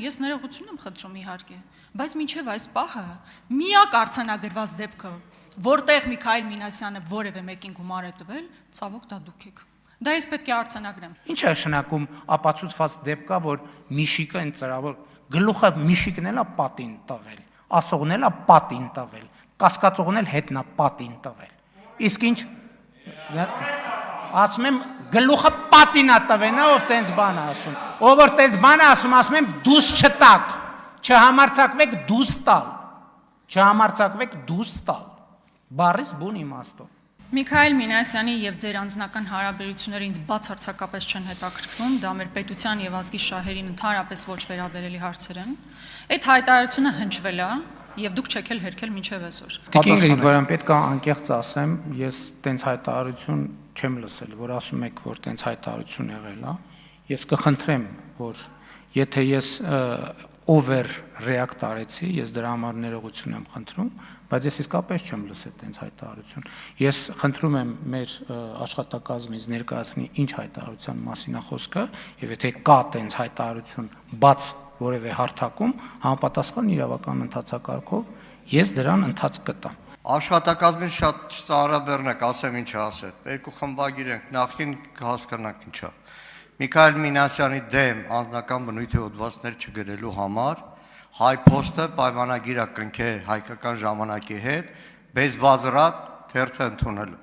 ես ներողություն եմ խնդրում իհարկե, բայց մինչև այս պահը միակ արձանագրված դեպքը, որտեղ Միքայել Մինասյանը որևէ մեկին գումար է տվել, ցավոք դա դուք եք։ Դա ես պետք է արձանագրեմ։ Ինչ է նշանակում ապացուցված դեպք կա, որ Միշիկը այն ծրավոր գլուխը Միշիկն էլա պատին տվել, ասողն էլա պատին տվել, կասկածողն էլ հետնա պատին տվել։ Իսկ ինչ ասում եմ գլուխը պատին է տվել, ով տենց բան է ասում։ Ով որ տենց բան է ասում, ասում եմ դուս չտակ, չհամարցակվեք դուս տալ, չհամարցակվեք դուս տալ։ Բառից բուն իմաստով։ Միքայել Մինասյանի եւ ձեր անձնական հարաբերությունները ինձ բացարձակապես չեն հետաքրքրում, դա մեր պետության եւ ազգի շահերին ընդհանրապես ոչ վերաբերելի հարցեր են։ Այդ հայտարարությունը հնչվել է եւ դուք չեք էլ հերքել մինչեւ այսօր։ Տիկին Գրիգորյան, պետք է անկեղծ ասեմ, ես տենց հայտարարություն չեմ լսել, որ ասում եք, որ տենց հայտարարություն եղել է։ Ես կխնդրեմ, որ եթե ես over react արեցի, ես դրա համար ներողություն եմ խնդրում, բայց ես իսկապես չեմ լսել տենց հայտարարություն։ Ես խնդրում եմ մեր աշխատակազմից ներկայացնի ինչ հայտարարության մասին է խոսքը, եւ եթե կա տենց հայտարարություն բաց որևէ հարթակում, համապատասխան իրավական ընթացակարգով ես դրան ընթաց կտամ։ Աշխատակազմին շատ ծանրաբեռնեք, ասեմ ինչ ասել։ Երկու խմբագիր ենք, նախին հասկանանք ինչա։ Միքայել Մինասյանի դեմ անձնական բնույթի հոդվածներ չգրելու համար հայ փոստը պայմանագիր է կնքել հայկական ժամանակի հետ, bez վազրատ թերթը ընդունելու։